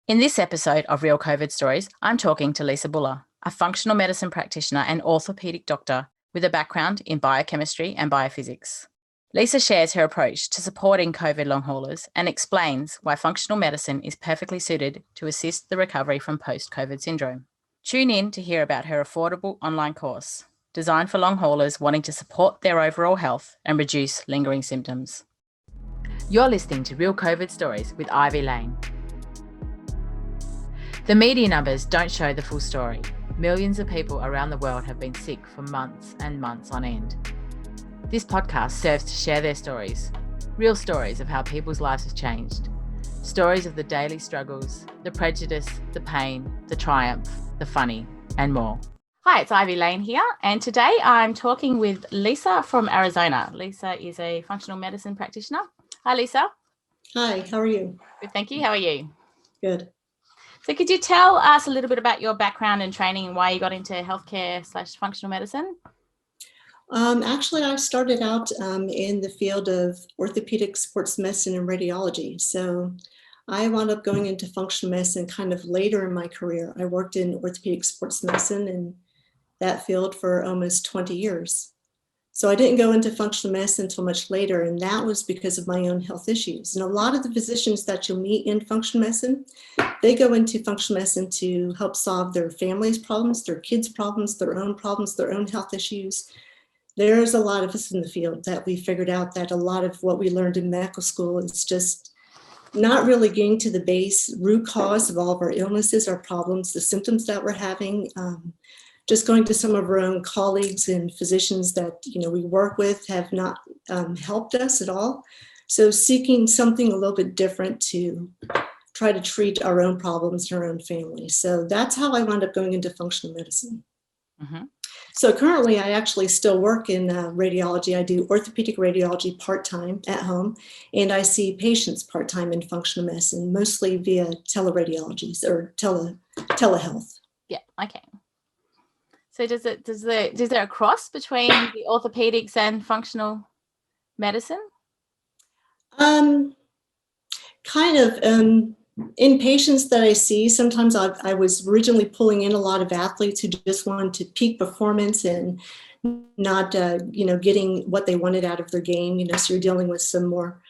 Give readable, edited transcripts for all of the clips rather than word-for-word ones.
In this episode of Real COVID Stories, I'm talking to Lisa Ballehr, a functional medicine practitioner and orthopedic doctor with a background in biochemistry and biophysics. Lisa shares her approach to supporting COVID long haulers and explains why functional medicine is perfectly suited to assist the recovery from post-COVID syndrome. Tune in to hear about her affordable online course, designed for long haulers wanting to support their overall health and reduce lingering symptoms. You're listening to Real COVID Stories with Ivy Lane. The media numbers don't show the full story. Millions of people around the world have been sick for months and months on end. This podcast serves to share their stories, real stories of how people's lives have changed, stories of the daily struggles, the prejudice, the pain, the triumph, the funny, and more. Hi, it's Ivy Lane here, and today I'm talking with Lisa from Arizona. Lisa is a functional medicine practitioner. Hi, Lisa. Hi, how are you? Good, thank you. How are you? Good. So could you tell us a little bit about your background and training and why you got into healthcare/functional medicine? Actually, I started out in the field of orthopedic sports medicine and radiology. So I wound up going into functional medicine kind of later in my career. I worked in orthopedic sports medicine in that field for almost 20 years. So I didn't go into functional medicine until much later, and that was because of my own health issues. And a lot of the physicians that you'll meet in functional medicine, they go into functional medicine to help solve their family's problems, their kids' problems, their own health issues. There's a lot of us in the field that we figured out that a lot of what we learned in medical school is just not really getting to the base root cause of all of our illnesses, our problems, the symptoms that we're having. Just going to some of our own colleagues and physicians that we work with have not helped us at all. So seeking something a little bit different to try to treat our own problems in our own family. So that's how I wound up going into functional medicine. Mm-hmm. So currently I actually still work in radiology. I do orthopedic radiology part-time at home, and I see patients part-time in functional medicine, mostly via teleradiologies or telehealth. Yeah, okay. So is there a cross between the orthopedics and functional medicine? Kind of. In patients that I see, sometimes I was originally pulling in a lot of athletes who just wanted to peak performance and not, getting what they wanted out of their game. So you're dealing with some more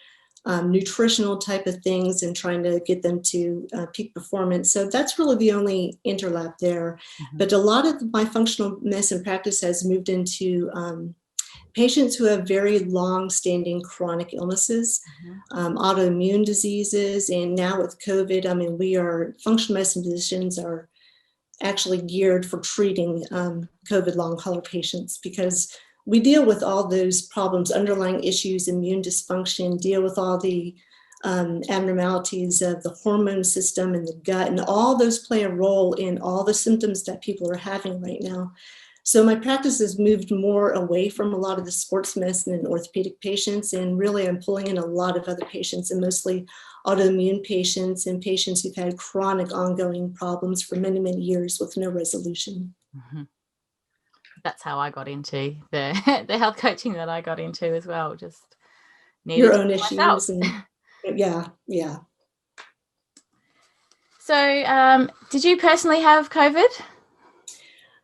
nutritional type of things and trying to get them to peak performance. So that's really the only interlap there. Mm-hmm. But a lot of my functional medicine practice has moved into patients who have very long-standing chronic illnesses, autoimmune diseases, and now with COVID, functional medicine physicians are actually geared for treating COVID long hauler patients because we deal with all those problems, underlying issues, immune dysfunction, deal with all the abnormalities of the hormone system and the gut, and all those play a role in all the symptoms that people are having right now. So my practice has moved more away from a lot of the sports medicine and orthopedic patients, and really I'm pulling in a lot of other patients, and mostly autoimmune patients and patients who've had chronic ongoing problems for many, many years with no resolution. Mm-hmm. That's how I got into the health coaching that I got into as well. Just needed your own issues. And, yeah. So did you personally have COVID?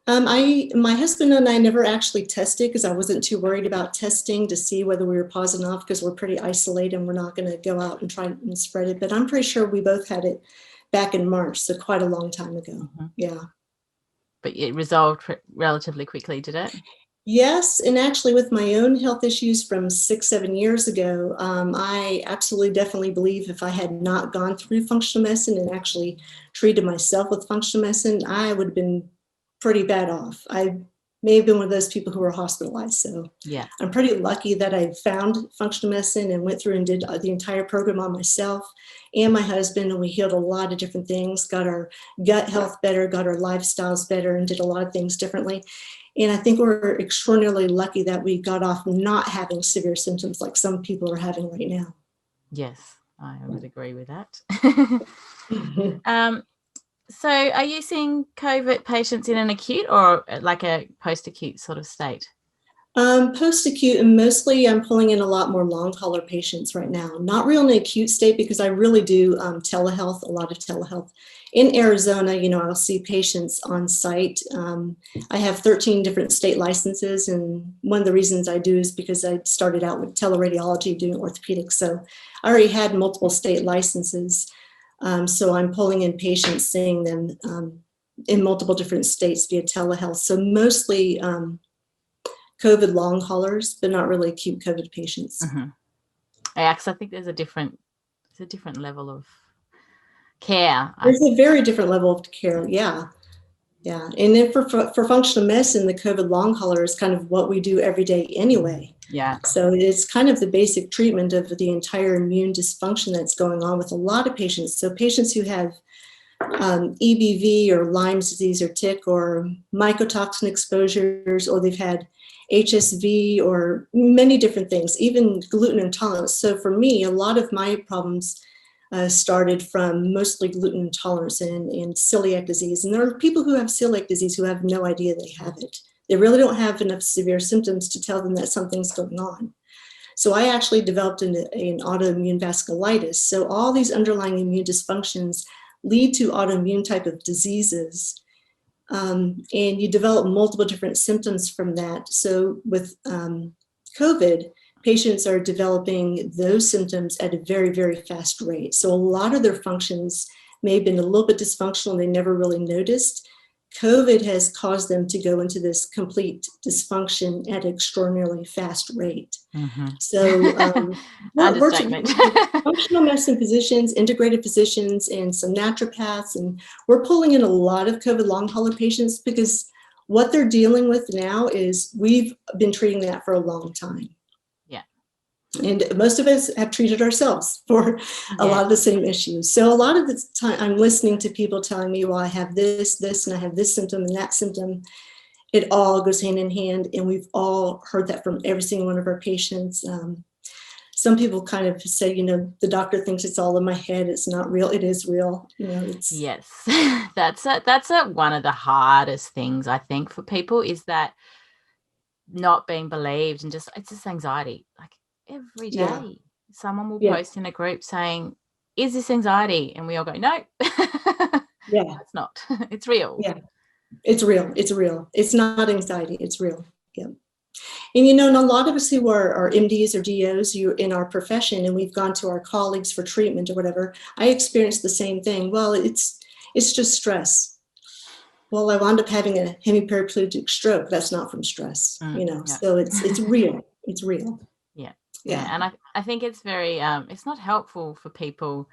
My husband and I never actually tested because I wasn't too worried about testing to see whether we were positive enough because we're pretty isolated and we're not going to go out and try and spread it. But I'm pretty sure we both had it back in March, so quite a long time ago. Mm-hmm. Yeah. But it resolved relatively quickly, did it? Yes, and actually with my own health issues from 6-7 years ago, I absolutely definitely believe if I had not gone through functional medicine and actually treated myself with functional medicine, I would have been pretty bad off. I may have been one of those people who were hospitalized. So yeah, I'm pretty lucky that I found functional medicine and went through and did the entire program on myself and my husband, and we healed a lot of different things, got our gut health better, got our lifestyles better, and did a lot of things differently. And I think we're extraordinarily lucky that we got off not having severe symptoms like some people are having right now. Yes, I would agree with that. So are you seeing COVID patients in an acute or like a post-acute sort of state? Post-acute, and mostly I'm pulling in a lot more long hauler patients right now. Not real in an acute state because I really do telehealth, a lot of telehealth. In Arizona, I'll see patients on site. I have 13 different state licenses, and one of the reasons I do is because I started out with teleradiology doing orthopedics. So I already had multiple state licenses. So I'm pulling in patients, seeing them in multiple different states via telehealth. So mostly COVID long haulers, but not really acute COVID patients. Mm-hmm. Yeah, because I think there's a different level of care. There's a very different level of care. Yeah. And then for functional medicine, the COVID long hauler is kind of what we do every day anyway. Yeah. So it's kind of the basic treatment of the entire immune dysfunction that's going on with a lot of patients. So patients who have EBV or Lyme's disease or tick or mycotoxin exposures, or they've had HSV or many different things, even gluten intolerance. So for me, a lot of my problems started from mostly gluten intolerance and celiac disease. And there are people who have celiac disease who have no idea they have it. They really don't have enough severe symptoms to tell them that something's going on. So I actually developed an autoimmune vasculitis. So all these underlying immune dysfunctions lead to autoimmune type of diseases. And you develop multiple different symptoms from that. So with COVID, patients are developing those symptoms at a very, very fast rate. So a lot of their functions may have been a little bit dysfunctional and they never really noticed. COVID has caused them to go into this complete dysfunction at an extraordinarily fast rate. Mm-hmm. So we're functional medicine physicians, integrated physicians, and some naturopaths, and we're pulling in a lot of COVID long hauler patients because what they're dealing with now is we've been treating that for a long time. And most of us have treated ourselves for a lot of the same issues. So a lot of the time I'm listening to people telling me, well, I have this, and I have this symptom and that symptom. It all goes hand in hand. And we've all heard that from every single one of our patients. Some people kind of say, the doctor thinks it's all in my head. It's not real. It is real. Yes, that's one of the hardest things, I think, for people is that not being believed and it's just anxiety. Like, every day someone will post in a group saying, is this anxiety? And we all go, no. It's not. It's real. It's real. It's not anxiety. It's real. And and a lot of us who are MDs or DOs, you're in our profession, and we've gone to our colleagues for treatment or whatever, I experienced the same thing. Well, it's just stress. Well, I wound up having a hemiparaplegic stroke. That's not from stress, so it's real. It's real. Yeah. And I think it's very, it's not helpful for people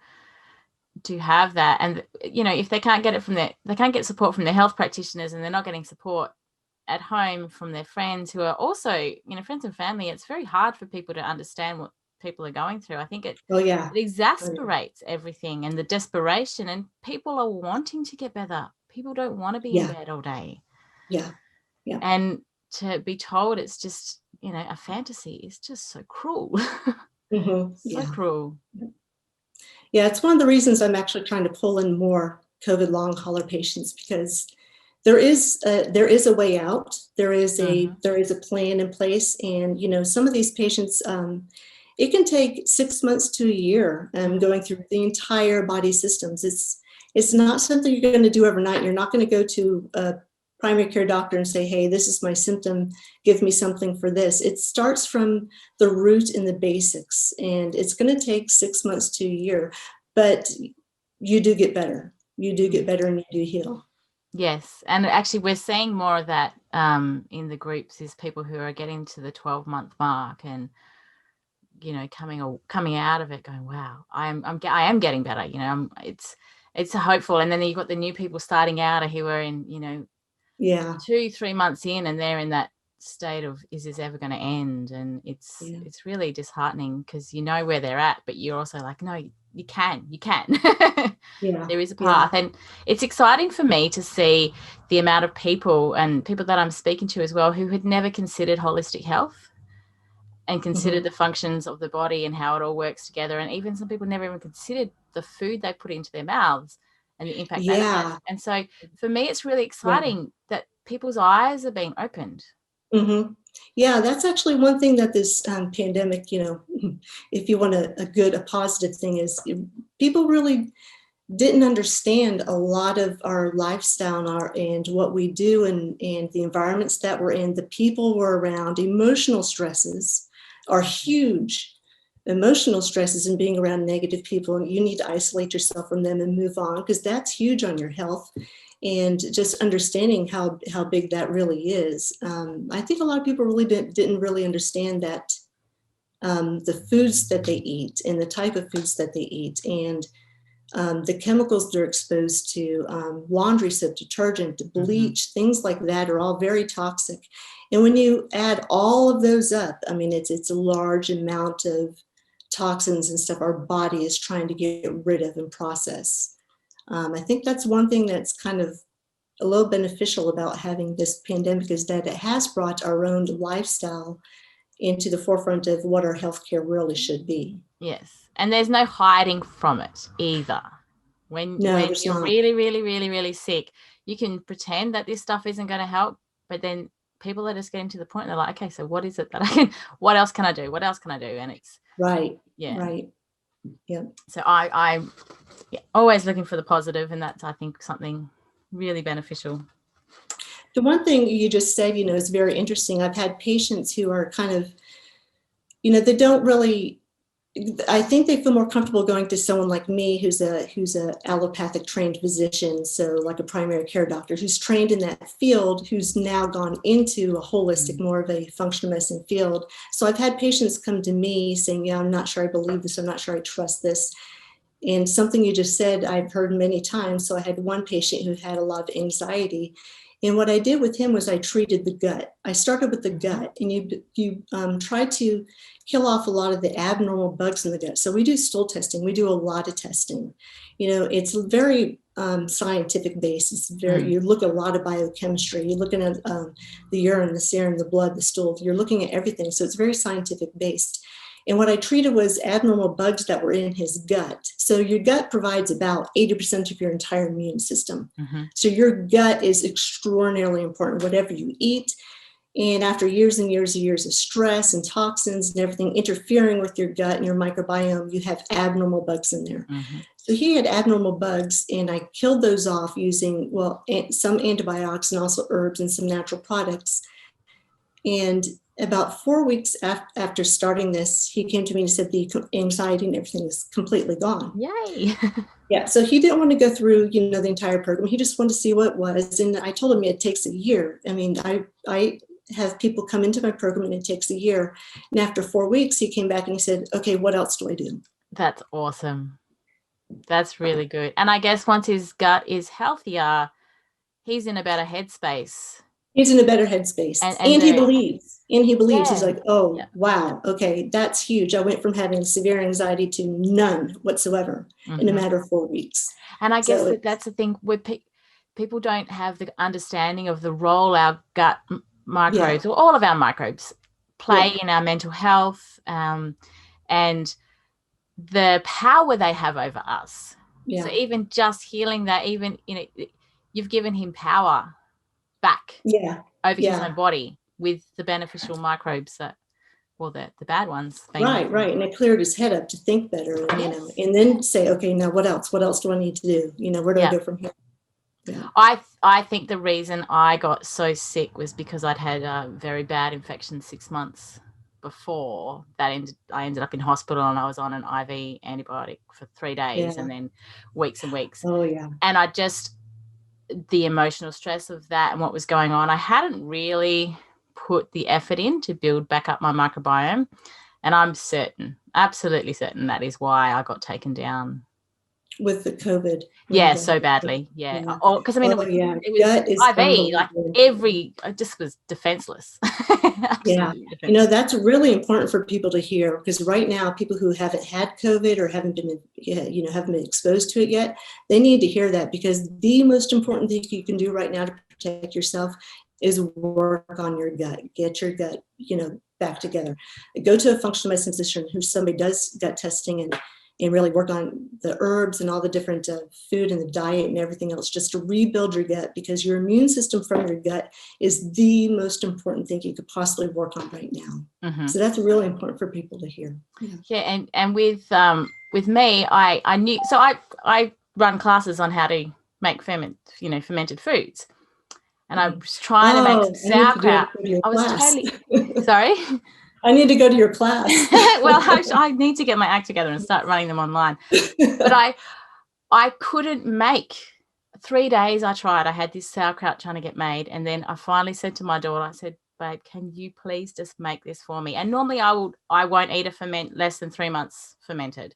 to have that. And, if they can't get it they can't get support from their health practitioners, and they're not getting support at home from their friends who are also, friends and family, it's very hard for people to understand what people are going through. I think it exasperates everything and the desperation, and people are wanting to get better. People don't want to be in bed all day. And to be told it's just, a fantasy is just so cruel. Cruel. It's one of the reasons I'm actually trying to pull in more COVID long hauler patients, because there is a way out. There is a plan in place, and some of these patients, it can take 6 months to a year going through the entire body systems. It's not something you're going to do overnight. You're not going to go to a primary care doctor and say, hey, this is my symptom, give me something for this. It starts from the root and the basics, and it's going to take 6 months to a year, but you do get better. You do get better and you do heal. Yes. And actually we're seeing more of that in the groups, is people who are getting to the 12-month mark and, coming out of it going, wow, I am getting better. It's hopeful. And then you've got the new people starting out who are in, 2-3 months in, and they're in that state of, is this ever going to end? And it's really disheartening, because where they're at, but you're also like, no, you can there is a path. And it's exciting for me to see the amount of people that I'm speaking to as well who had never considered holistic health and considered the functions of the body and how it all works together. And even some people never even considered the food they put into their mouths and the impact that has. And so for me, it's really exciting that people's eyes are being opened. Yeah, that's actually one thing that this pandemic, if you want a positive thing, is people really didn't understand a lot of our lifestyle and what we do and the environments that we're in, the people we're around. Emotional stresses are huge. Emotional stresses and being around negative people, and you need to isolate yourself from them and move on, because that's huge on your health. And just understanding how big that really is. I think a lot of people really didn't really understand that the foods that they eat and the type of foods that they eat and the chemicals they're exposed to, laundry soap, detergent, bleach, things like that are all very toxic. And when you add all of those up, I mean, it's a large amount of toxins and stuff our body is trying to get rid of and process. I think that's one thing that's kind of a little beneficial about having this pandemic, is that it has brought our own lifestyle into the forefront of what our healthcare really should be. Yes. And there's no hiding from it either. When you're really, really, really, really sick, you can pretend that this stuff isn't going to help, but then people are just getting to the point, and they're like, okay, so what is it that what else can I do? What else can I do? And it's right. Yeah. Right. Yeah. So I'm always looking for the positive, and that's, I think, something really beneficial. The one thing you just said, is very interesting. I've had patients who are kind of, they don't really, I think they feel more comfortable going to someone like me, who's a allopathic trained physician, so like a primary care doctor who's trained in that field, who's now gone into a holistic, more of a functional medicine field. So I've had patients come to me saying, yeah, I'm not sure I believe this, I'm not sure I trust this. And something you just said, I've heard many times. So I had one patient who had a lot of anxiety. And what I did with him was I treated the gut. I started with the gut, and you try to kill off a lot of the abnormal bugs in the gut. So we do stool testing. We do a lot of testing. It's very scientific based. It's you look at a lot of biochemistry. You're looking at the urine, the serum, the blood, the stool. You're looking at everything. So it's very scientific based. And what I treated was abnormal bugs that were in his gut. So your gut provides about 80% of your entire immune system. So your gut is extraordinarily important, whatever you eat. And after years and years and years of stress and toxins and everything interfering with your gut and your microbiome, you have abnormal bugs in there. So he had abnormal bugs, and I killed those off using, some antibiotics and also herbs and some natural products. And about 4 weeks after starting this, he came to me and said the anxiety and everything is completely gone. Yay. Yeah. So he didn't want to go through, the entire program. He just wanted to see what it was. And I told him it takes a year. I mean, I have people come into my program and it takes a year. And after 4 weeks, he came back and he said, okay, what else do I do? That's awesome. That's really good. And I guess once his gut is healthier, he's in a better headspace. He's in a better headspace. And he believes. And he believes. He's like, oh, wow, okay, that's huge. I went from having severe anxiety to none whatsoever in a matter of 4 weeks. And I guess that's the thing, where people don't have the understanding of the role our gut microbes, or all of our microbes, play in our mental health, and the power they have over us. Yeah. So even just healing that, even, you've given him power back over his own body with the beneficial microbes that, the bad ones. Right. And it cleared his head up to think better, and then say, okay, now what else? What else do I need to do? Where do I go from here? Yeah. I think the reason I got so sick was because I'd had a very bad infection 6 months before that. I ended up in hospital, and I was on an IV antibiotic for 3 days and then weeks and weeks. Oh, yeah. And I just, the emotional stress of that and what was going on, I hadn't really put the effort in to build back up my microbiome. And I'm absolutely certain that is why I got taken down. With the COVID. So badly. Yeah. Because it was IV, I just was defenseless. Defenseless. That's really important for people to hear, because right now, people who haven't had COVID or haven't been exposed to it yet, they need to hear that, because the most important thing you can do right now to protect yourself is work on your gut. Get your gut, back together. Go to a functional medicine physician who somebody does gut testing and really work on the herbs and all the different food and the diet and everything else, just to rebuild your gut, because your immune system from your gut is the most important thing you could possibly work on right now. Mm-hmm. So that's really important for people to hear. Yeah, and with me, I knew, so I run classes on how to make fermented foods, and I was trying to make some sauerkraut. I was totally sorry. I need to go to your class. Well, I need to get my act together and start running them online. But I couldn't make. 3 days I tried. I had this sauerkraut trying to get made, and then I finally said to my daughter, I said, babe, can you please just make this for me? And normally I won't eat a less than 3 months fermented.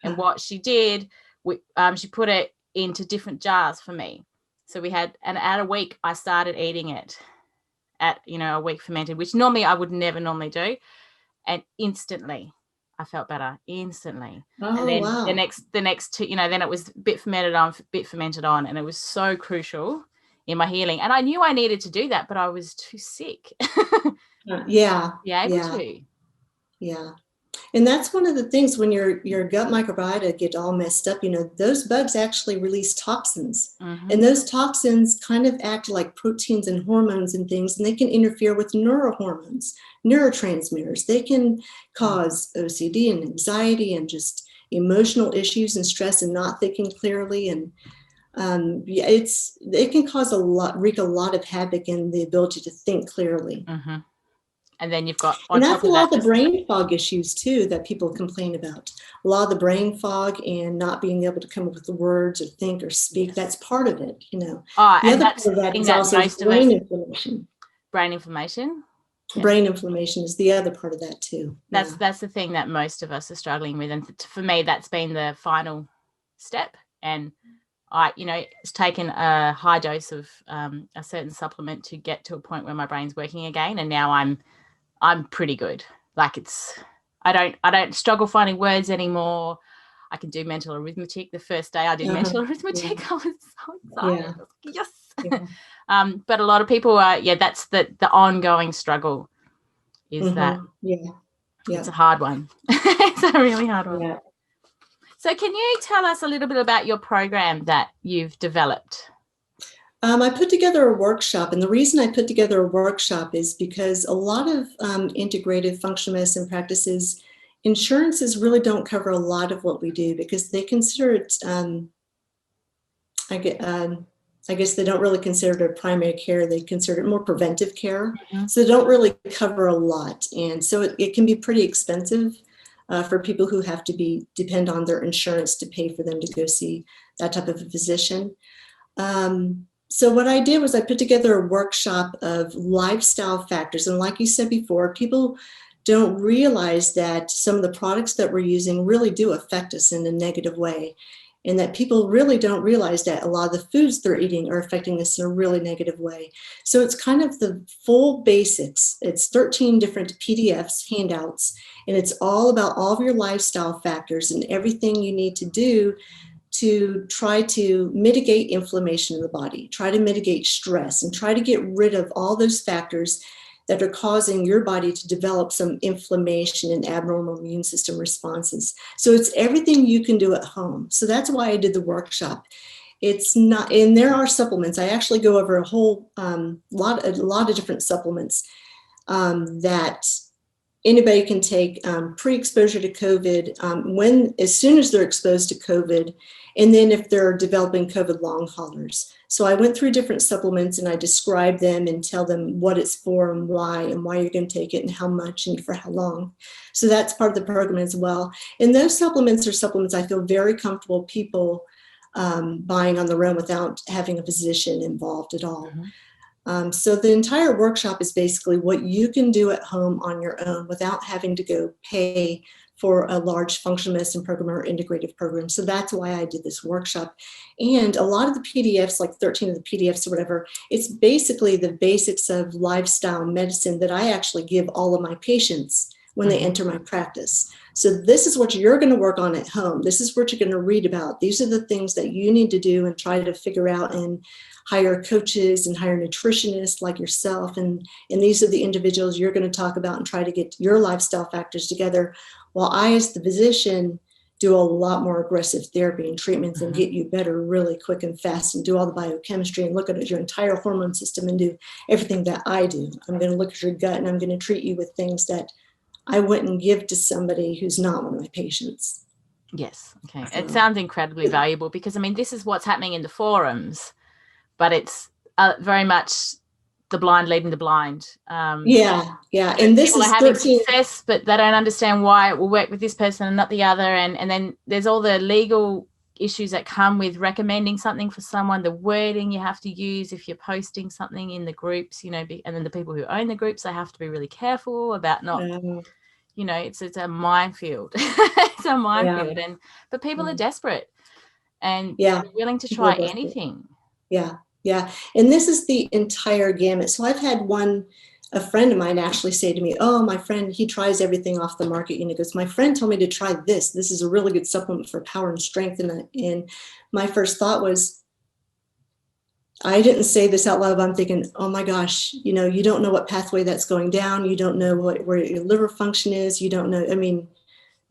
And what she did, she put it into different jars for me. So we had, and at a week I started eating it at, a week fermented, which normally I would never normally do. And instantly I felt better, instantly. Oh, and then wow. the next two, then it was bit fermented on, and it was so crucial in my healing. And I knew I needed to do that, but I was too sick. Yeah. And that's one of the things when your gut microbiota get all messed up, those bugs actually release toxins. Mm-hmm. And those toxins kind of act like proteins and hormones and things, and they can interfere with neurohormones, neurotransmitters. They can cause OCD and anxiety and just emotional issues and stress and not thinking clearly. And it can wreak a lot of havoc in the ability to think clearly. Mm-hmm. And then you've got, and that's a lot of the brain fog issues too that people complain about. A lot of the brain fog and not being able to come up with the words or think or speak. Yes. That's part of it, The other part of that is also brain inflammation. Brain inflammation? Yes. Brain inflammation is the other part of that too. That's the thing that most of us are struggling with. And for me, that's been the final step. And it's taken a high dose of a certain supplement to get to a point where my brain's working again. And now I'm pretty good. Like I don't struggle finding words anymore. I can do mental arithmetic. The first day I did mental arithmetic, I was so excited. Yes. Yeah. But a lot of people are, that's the ongoing struggle is that. Yeah. It's a hard one. It's a really hard one. Yeah. So can you tell us a little bit about your program that you've developed? I put together a workshop, and the reason I put together a workshop is because a lot of integrative functional medicine practices, insurances really don't cover a lot of what we do because they consider it, I guess they don't really consider it primary care. They consider it more preventive care. Mm-hmm. So they don't really cover a lot. And so it can be pretty expensive for people who have to depend on their insurance to pay for them to go see that type of a physician. So what I did was I put together a workshop of lifestyle factors. And like you said before, people don't realize that some of the products that we're using really do affect us in a negative way. And that people really don't realize that a lot of the foods they're eating are affecting us in a really negative way. So it's kind of the full basics. It's 13 different PDFs, handouts, and it's all about all of your lifestyle factors and everything you need to do to try to mitigate inflammation in the body, try to mitigate stress, and try to get rid of all those factors that are causing your body to develop some inflammation and abnormal immune system responses. So it's everything you can do at home. So that's why I did the workshop. It's not, and there are supplements. I actually go over a whole lot of different supplements that anybody can take pre-exposure to COVID, as soon as they're exposed to COVID, and then if they're developing COVID long haulers. So I went through different supplements and I describe them and tell them what it's for and why you're going to take it and how much and for how long. So that's part of the program as well. And those supplements are supplements I feel very comfortable people buying on their own without having a physician involved at all. Mm-hmm. So the entire workshop is basically what you can do at home on your own without having to go pay for a large functional medicine program or integrative program. So that's why I did this workshop. And a lot of the PDFs, like 13 of the PDFs or whatever, it's basically the basics of lifestyle medicine that I actually give all of my patients when they enter my practice. So this is what you're going to work on at home. This is what you're going to read about. These are the things that you need to do and try to figure out and hire coaches and hire nutritionists like yourself. And these are the individuals you're going to talk about and try to get your lifestyle factors together, while I, as the physician, do a lot more aggressive therapy and treatments and get you better really quick and fast and do all the biochemistry and look at your entire hormone system and do everything that I do. I'm going to look at your gut and I'm going to treat you with things that I wouldn't give to somebody who's not one of my patients. Yes. Okay. It sounds incredibly valuable because, I mean, this is what's happening in the forums, but it's very much the blind leading the blind. Yeah. And this people is are having 13 success, but they don't understand why it will work with this person and not the other. And then there's all the legal issues that come with recommending something for someone, the wording you have to use if you're posting something in the groups, and then the people who own the groups, they have to be really careful about not, it's a minefield. It's a minefield. But people are desperate and willing to try anything. Yeah. And this is the entire gamut. So I've had a friend of mine actually say to me, oh, my friend, he tries everything off the market. He goes, my friend told me to try this. This is a really good supplement for power and strength. And my first thought was, I didn't say this out loud, but I'm thinking, oh my gosh, you don't know what pathway that's going down. You don't know where your liver function is. You don't know. I mean,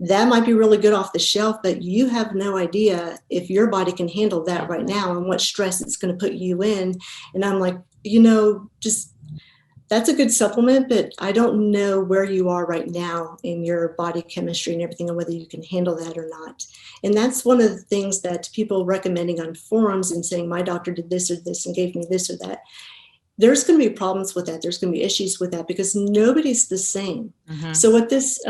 that might be really good off the shelf, but you have no idea if your body can handle that right now and what stress it's going to put you in. And I'm like, just that's a good supplement, but I don't know where you are right now in your body chemistry and everything and whether you can handle that or not. And that's one of the things that people recommending on forums and saying, my doctor did this or this and gave me this or that. There's going to be problems with that. There's going to be issues with that because nobody's the same. So what this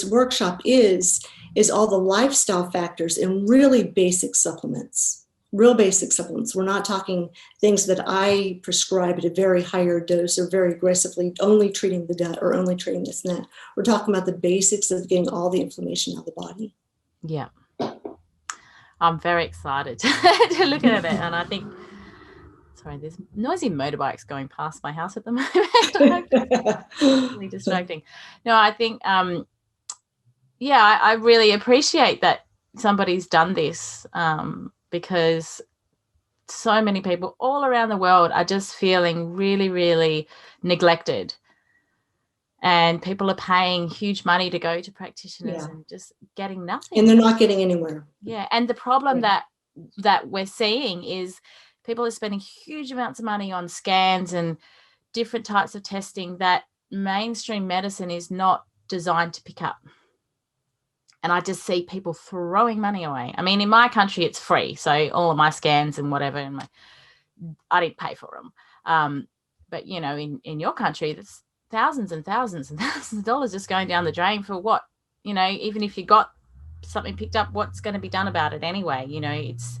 workshop is all the lifestyle factors and really basic supplements, real basic supplements. We're not talking things that I prescribe at a very higher dose or very aggressively only treating the gut or only treating this and that. We're talking about the basics of getting all the inflammation out of the body. Yeah. I'm very excited to look at it. And I think, sorry, there's noisy motorbikes going past my house at the moment. Really distracting. No, I think, I really appreciate that somebody's done this because so many people all around the world are just feeling really, really neglected. And people are paying huge money to go to practitioners and just getting nothing. And they're not getting anywhere. Yeah. And the problem that we're seeing is people are spending huge amounts of money on scans and different types of testing that mainstream medicine is not designed to pick up. And I just see people throwing money away. I mean, in my country, it's free. So all of my scans and whatever, I didn't pay for them. But, in your country, there's thousands and thousands and thousands of dollars just going down the drain for what? Even if you got something picked up, what's going to be done about it anyway? It's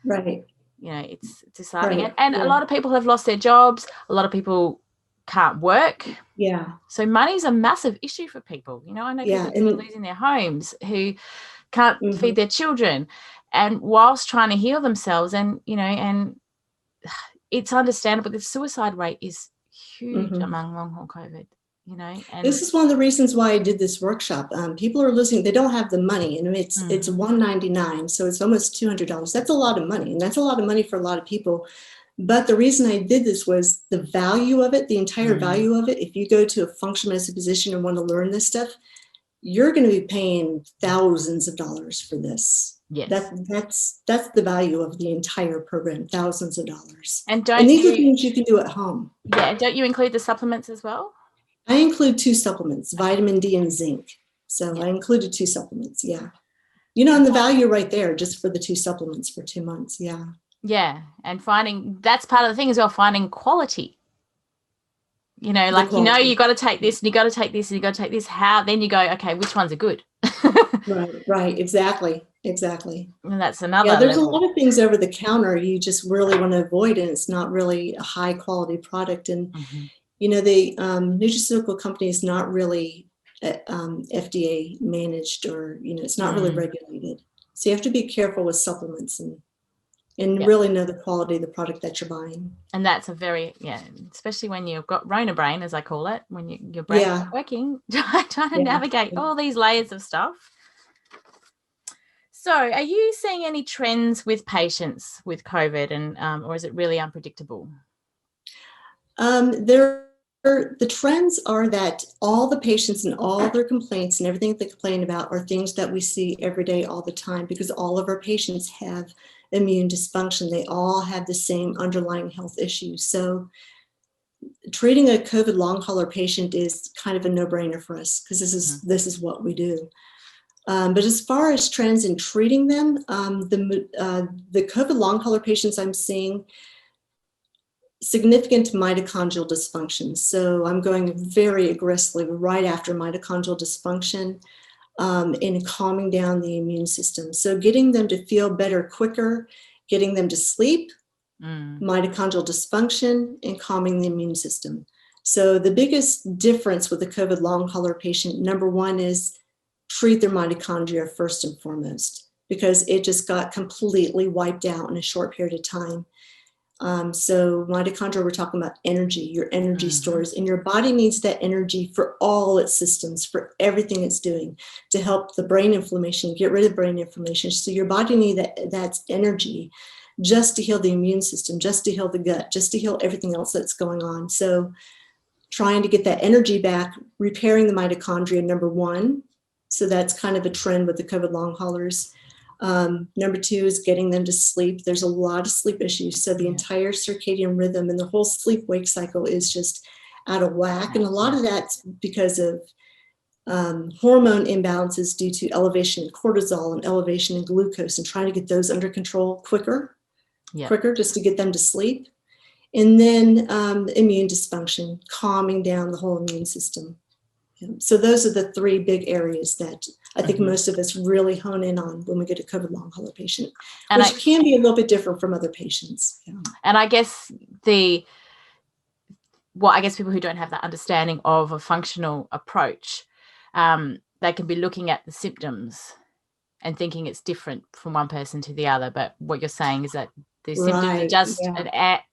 right. It's disheartening. Right. And a lot of people have lost their jobs. A lot of people can't work. Yeah. So money's a massive issue for people. I know people who are losing their homes, who can't feed their children, and whilst trying to heal themselves, and it's understandable. The suicide rate is huge among long haul COVID. And this is one of the reasons why I did this workshop. People are losing; they don't have the money, and it's $199, so it's almost $200. That's a lot of money, and that's a lot of money for a lot of people. But the reason I did this was the value of it, the entire value of it. If you go to a functional medicine physician and want to learn this stuff, you're going to be paying thousands of dollars for this. Yes. That's the value of the entire program, thousands of dollars. And these are things you can do at home. Yeah. Don't you include the supplements as well? I include 2 supplements, vitamin D and zinc. So I included 2 supplements. Yeah. And the value right there just for the 2 supplements for 2 months. Yeah. Yeah. And that's part of the thing as well, finding quality. You got to take this and you got to take this and you got to take this. How then you go, okay, which ones are good? Right. Exactly. And that's another. Yeah, there's level. A lot of things over the counter you just really want to avoid, and it's not really a high quality product. And the nutraceutical company is not really FDA managed, or it's not really regulated. So you have to be careful with supplements and really know the quality of the product that you're buying. And that's especially when you've got Rona brain, as I call it, when your brain's not working, trying to navigate all these layers of stuff. So are you seeing any trends with patients with COVID, and or is it really unpredictable? There the trends are that all the patients and all their complaints and everything they complain about are things that we see every day, all the time, because all of our patients have immune dysfunction. They all have the same underlying health issues. So treating a COVID long hauler patient is kind of a no-brainer for us, because this is what we do. But as far as trends in treating them, the COVID long hauler patients I'm seeing significant mitochondrial dysfunction. So I'm going very aggressively right after mitochondrial dysfunction in calming down the immune system. So getting them to feel better quicker, getting them to sleep, mitochondrial dysfunction, and calming the immune system. So the biggest difference with the COVID long hauler patient, number one, is treat their mitochondria first and foremost, because it just got completely wiped out in a short period of time. So mitochondria, we're talking about energy, your energy stores, and your body needs that energy for all its systems, for everything it's doing, to help the brain inflammation, get rid of brain inflammation. So your body needs that's energy just to heal the immune system, just to heal the gut, just to heal everything else that's going on. So trying to get that energy back, repairing the mitochondria, number one. So that's kind of a trend with the COVID long haulers. Number two is getting them to sleep. There's a lot of sleep issues. So the entire circadian rhythm and the whole sleep-wake cycle is just out of whack. And a lot of that's because of hormone imbalances due to elevation in cortisol and elevation in glucose, and trying to get those under control quicker just to get them to sleep. And then immune dysfunction, calming down the whole immune system. So those are the three big areas that I think most of us really hone in on when we get a COVID long hauler patient, which can be a little bit different from other patients. Yeah. And I guess people who don't have that understanding of a functional approach, they can be looking at the symptoms and thinking it's different from one person to the other. But what you're saying is that the symptoms are just,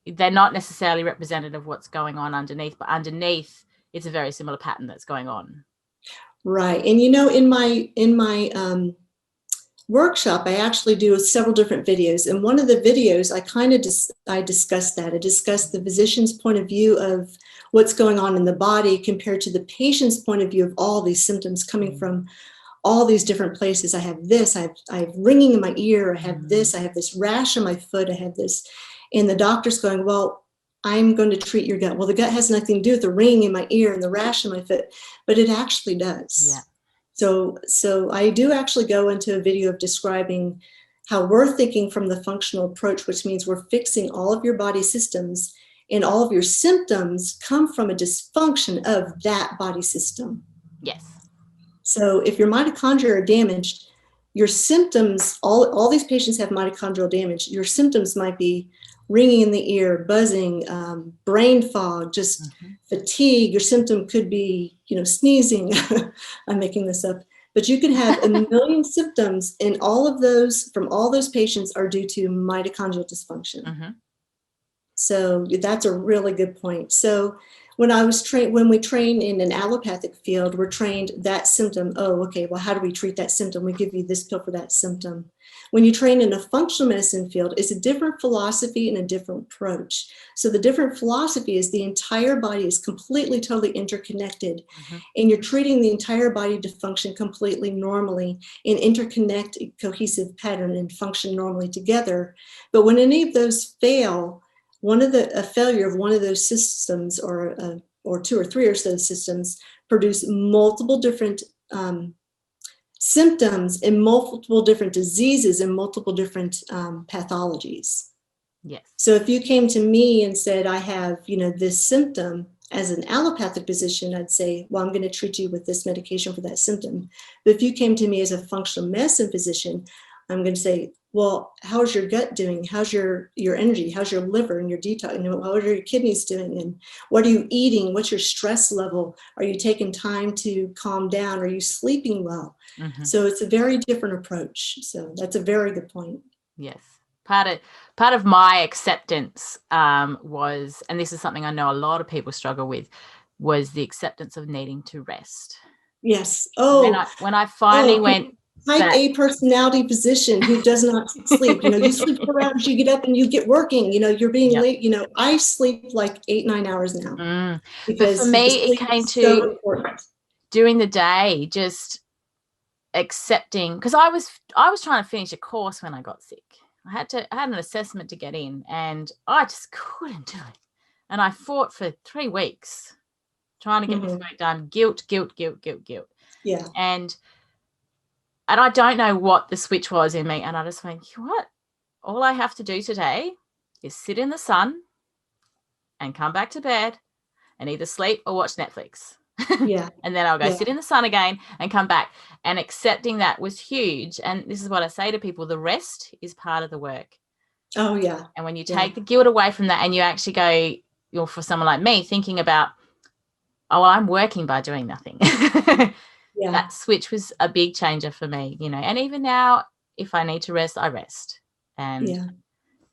they're not necessarily representative of what's going on underneath, but underneath it's a very similar pattern that's going on. Right. And, in my workshop, I actually do several different videos. And one of the videos, I discussed that. I discussed the physician's point of view of what's going on in the body compared to the patient's point of view of all these symptoms coming from all these different places. I have this, I have ringing in my ear, I have this rash on my foot, I have this. And the doctor's going, well, I'm going to treat your gut. Well, the gut has nothing to do with the ringing in my ear and the rash in my foot, but it actually does. Yeah. So I do actually go into a video of describing how we're thinking from the functional approach, which means we're fixing all of your body systems, and all of your symptoms come from a dysfunction of that body system. Yes. So if your mitochondria are damaged, your symptoms, all these patients have mitochondrial damage. Your symptoms might be ringing in the ear, buzzing, brain fog, just fatigue. Your symptom could be, sneezing. I'm making this up. But you can have a million symptoms, and all of those, from all those patients, are due to mitochondrial dysfunction. So that's a really good point. So when we train in an allopathic field, we're trained that symptom. Oh, okay, well, how do we treat that symptom? We give you this pill for that symptom. When you train in a functional medicine field, it's a different philosophy and a different approach. So the different philosophy is the entire body is completely, totally interconnected, and you're treating the entire body to function completely normally and interconnect a cohesive pattern and function normally together. But when any of those fail, a failure of one of those systems, or two or three or so systems, produce multiple different symptoms and multiple different diseases and multiple different pathologies. Yes. So if you came to me and said, I have, this symptom, as an allopathic physician, I'd say, well, I'm going to treat you with this medication for that symptom. But if you came to me as a functional medicine physician, I'm going to say, well, how's your gut doing? How's your energy? How's your liver and your detox? How are your kidneys doing? And what are you eating? What's your stress level? Are you taking time to calm down? Are you sleeping well? So it's a very different approach. So that's a very good point. Yes. Part of my acceptance was, and this is something I know a lot of people struggle with, was the acceptance of needing to rest. Yes. Oh, when I finally went type A personality physician who does not sleep. You sleep 4 hours, you get up and you get working, you're being late. I sleep like 8-9 hours now But for because the me, it sleep came is so to important. during the day, just accepting, because I was trying to finish a course when I got sick. I had an assessment to get in, and I just couldn't do it. And I fought for 3 weeks trying to get this work done. Guilt. Yeah. And I don't know what the switch was in me. And I just went, you know what? All I have to do today is sit in the sun and come back to bed and either sleep or watch Netflix. Yeah. And then I'll go sit in the sun again and come back. And accepting that was huge. And this is what I say to people, the rest is part of the work. Oh, yeah. And when you take the guilt away from that and you actually go, for someone like me, thinking about, oh, well, I'm working by doing nothing. That switch was a big changer for me, and even now, if I need to rest, I rest. And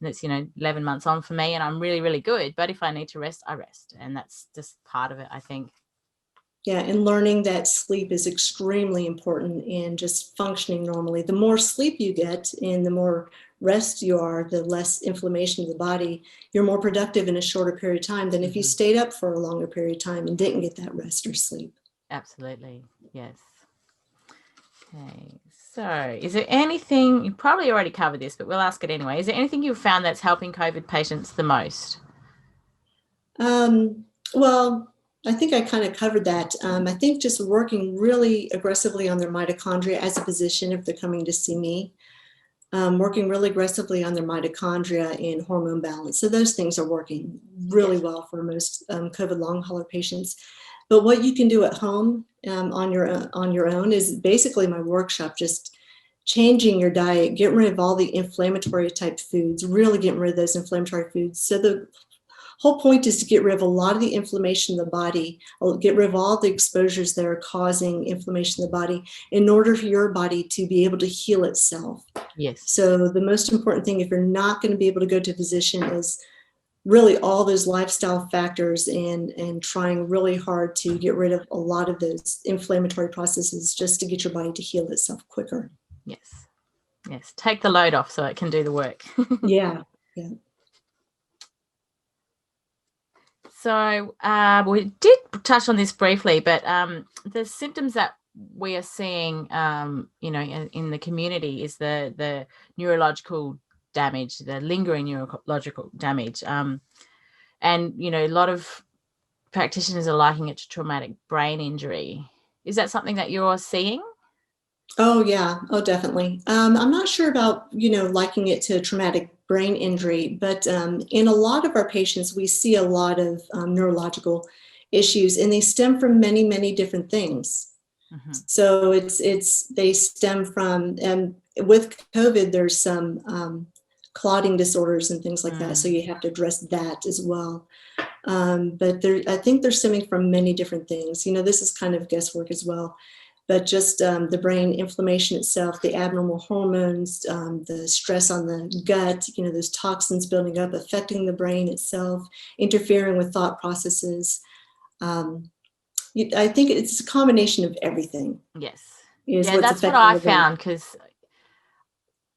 it's, 11 months on for me, and I'm really, really good. But if I need to rest, I rest. And that's just part of it, I think. Yeah, and learning that sleep is extremely important in just functioning normally. The more sleep you get and the more rest you are, the less inflammation of the body. You're more productive in a shorter period of time than if you stayed up for a longer period of time and didn't get that rest or sleep. Absolutely. Yes. Okay. So is there anything, you probably already covered this, but we'll ask it anyway. Is there anything you've found that's helping COVID patients the most? Well, I think I kind of covered that. I think just working really aggressively on their mitochondria as a physician, if they're coming to see me, working really aggressively on their mitochondria and hormone balance. So those things are working really well for most COVID long hauler patients. But what you can do at home on your own is basically my workshop, just changing your diet, getting rid of all the inflammatory type foods, really getting rid of those inflammatory foods. So the whole point is to get rid of a lot of the inflammation in the body, get rid of all the exposures that are causing inflammation in the body in order for your body to be able to heal itself. Yes. So the most important thing, if you're not going to be able to go to a physician, is really all those lifestyle factors and trying really hard to get rid of a lot of those inflammatory processes just to get your body to heal itself quicker. Yes. Take the load off so it can do the work. Yeah. So we did touch on this briefly, but the symptoms that we are seeing, in the community is the neurological damage, the lingering neurological damage. And, a lot of practitioners are liking it to traumatic brain injury. Is that something that you're seeing? Oh, yeah. Oh, definitely. I'm not sure about, liking it to traumatic brain injury, but in a lot of our patients, we see a lot of neurological issues, and they stem from many, many different things. So they stem from, with COVID, there's some clotting disorders and things like that. So you have to address that as well. But I think they're stemming from many different things. This is kind of guesswork as well. But just the brain inflammation itself, the abnormal hormones, the stress on the gut, those toxins building up, affecting the brain itself, interfering with thought processes. I think it's a combination of everything. Yes. That's what I found, because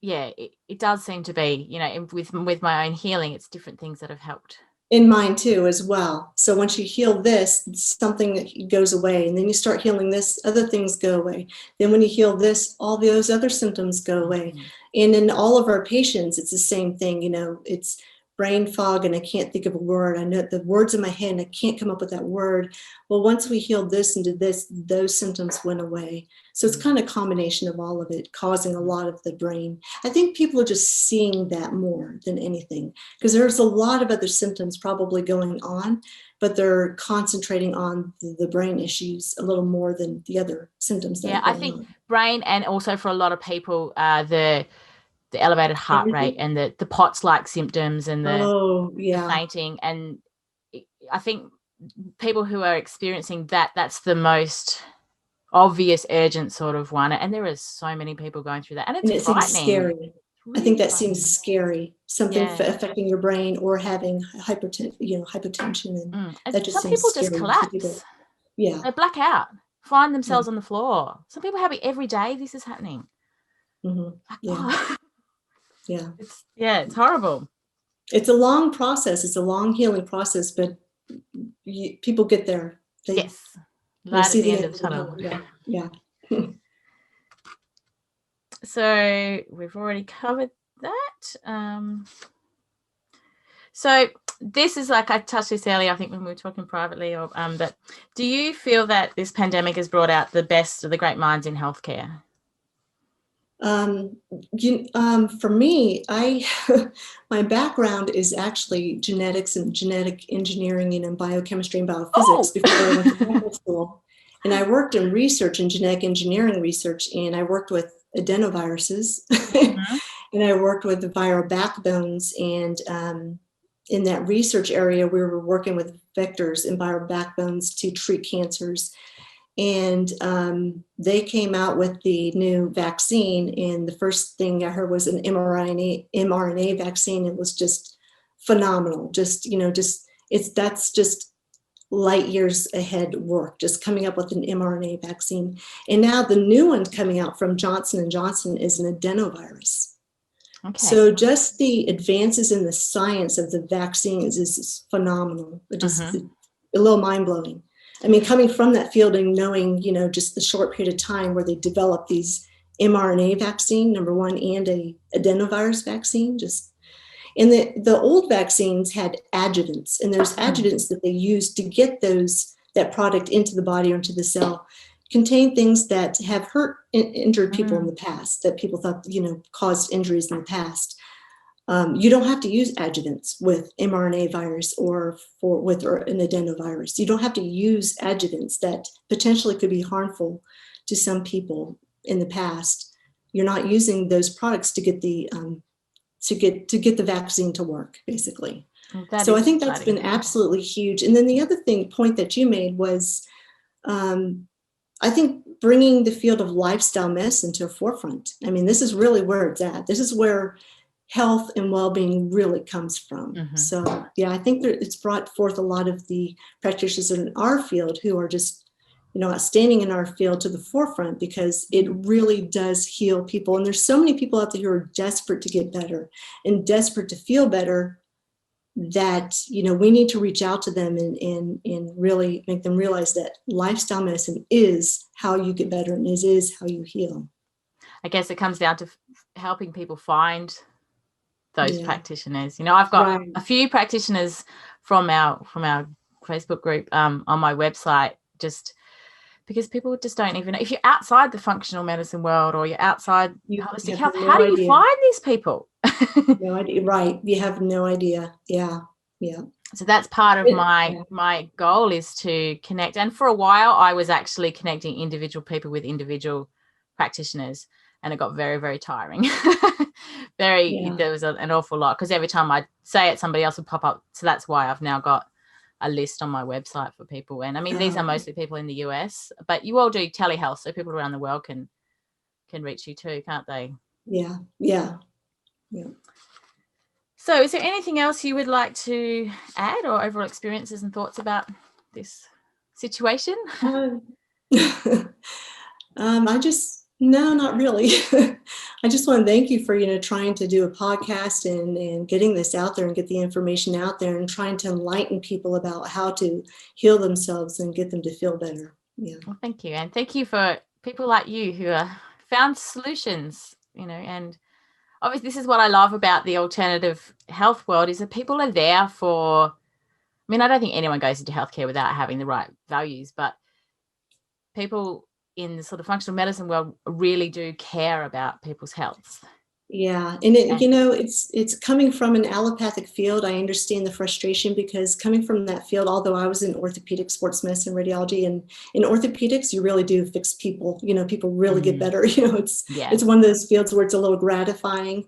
it does seem to be, with my own healing, it's different things that have helped. In mine too, as well. So once you heal this, something goes away, and then you start healing this, other things go away. Then when you heal this, all those other symptoms go away. And in all of our patients, it's the same thing. It's brain fog and I can't think of a word. I know the words in my head and I can't come up with that word. Well, once we healed this and did this, those symptoms went away. So it's kind of a combination of all of it causing a lot of the brain. I think people are just seeing that more than anything, because there's a lot of other symptoms probably going on, but they're concentrating on the brain issues a little more than the other symptoms. I think brain, and also for a lot of people, the elevated heart rate and the POTS-like symptoms and the fainting. And I think people who are experiencing that's the most obvious, urgent sort of one. And there are so many people going through that. And it's frightening. Scary. Really, I think that seems scary. Something affecting your brain or having hypertension, and that just some people scary. just collapse. They black out, find themselves on the floor. Some people have it every day. This is happening. Mm-hmm. Yeah. Oh. Yeah. It's horrible. It's a long process. It's a long healing process, but people get there. They Light see at the the end end of the of the tunnel. tunnel. Yeah. So we've already covered that. So this is, like I touched this earlier, I think when we were talking privately, or but do you feel that this pandemic has brought out the best of the great minds in healthcare? For me, my background is actually genetics and genetic engineering and biochemistry and biophysics before I went to medical school. And I worked in research and genetic engineering research, and I worked with adenoviruses, and I worked with the viral backbones. And in that research area, we were working with vectors and viral backbones to treat cancers. And they came out with the new vaccine, and the first thing I heard was an mRNA vaccine. It was just phenomenal. That's just light years ahead work, just coming up with an mRNA vaccine. And now the new one coming out from Johnson & Johnson is an adenovirus. Okay. So just the advances in the science of the vaccines is phenomenal. Just a little mind-blowing. I mean, coming from that field and knowing, just the short period of time where they developed these mRNA vaccine, number one, and a adenovirus vaccine, and the old vaccines had adjuvants, and there's adjuvants that they used to get that product into the body or into the cell, contain things that have hurt and injured people in the past, that people thought, caused injuries in the past. You don't have to use adjuvants with mRNA virus or an adenovirus. You don't have to use adjuvants that potentially could be harmful to some people in the past. You're not using those products to get the the vaccine to work, basically. So I think that's been absolutely huge. And then the other point that you made was, I think bringing the field of lifestyle medicine to a forefront. I mean, this is really where it's at. This is where health and well-being really comes from. So yeah, I think that it's brought forth a lot of the practitioners in our field who are just, outstanding in our field to the forefront, because it really does heal people. And there's so many people out there who are desperate to get better and desperate to feel better, that, we need to reach out to them and really make them realize that lifestyle medicine is how you get better, and it is how you heal. I guess it comes down to helping people find those practitioners. I've got a few practitioners from our Facebook group on my website, just because people just don't even know. If you're outside the functional medicine world, or you're outside holistic health, how do you find these people? No idea. Right. You have no idea. Yeah. So that's part of my goal, is to connect. And for a while I was actually connecting individual people with individual practitioners, and it got very, very tiring. There was an awful lot, because every time I'd say it, somebody else would pop up. So that's why I've now got a list on my website for people. And I mean, these are mostly people in the US, but you all do telehealth, so people around the world can reach you too, can't they? Yeah. So is there anything else you would like to add, or overall experiences and thoughts about this situation? No, not really. I just want to thank you for, trying to do a podcast and getting this out there and get the information out there, and trying to enlighten people about how to heal themselves and get them to feel better. Yeah. Well, thank you. And thank you for people like you who are found solutions, and obviously this is what I love about the alternative health world, is that people are there for, I mean, I don't think anyone goes into healthcare without having the right values, but people in the sort of functional medicine world really do care about people's health. Yeah. And it's coming from an allopathic field. I understand the frustration, because coming from that field, although I was in orthopedic, sports medicine, radiology, and in orthopedics, you really do fix people, people really get better. It's one of those fields where it's a little gratifying.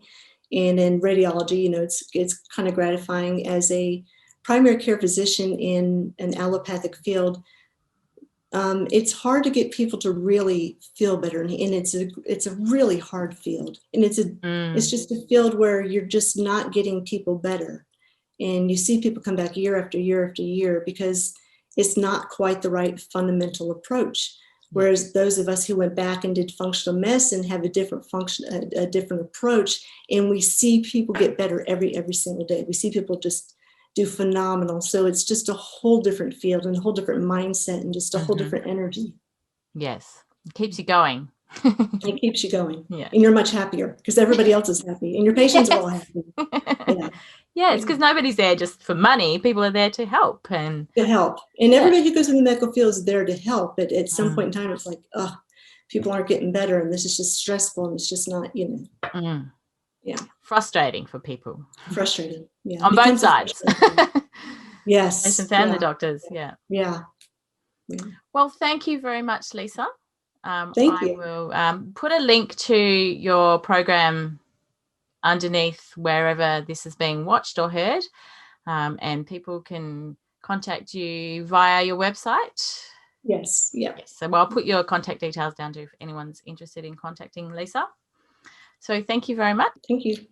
And in radiology, it's kind of gratifying as a primary care physician in an allopathic field. It's hard to get people to really feel better, and it's a really hard field, and it's just a field where you're just not getting people better, and you see people come back year after year after year because it's not quite the right fundamental approach. Whereas those of us who went back and did functional medicine have a different a different approach, and we see people get better every single day. We see people just do phenomenal. So it's just a whole different field and a whole different mindset and just a whole different energy. Yes, it keeps you going. It keeps you going. Yeah. And you're much happier because everybody else is happy and your patients are all happy. Yeah. Yes, because nobody's there just for money. People are there to help. And everybody who goes in the medical field is there to help. But at some point in time, it's like, oh, people aren't getting better and this is just stressful and it's just not, Yeah. Frustrating for people. Frustrating. Yeah. On both sides. Yes. Patients and the doctors. Yeah. Well, thank you very much, Lisa. Thank you. I will put a link to your program underneath wherever this is being watched or heard, and people can contact you via your website. Yes. Yeah. Yes. So I'll put your contact details down too if anyone's interested in contacting Lisa. So thank you very much. Thank you.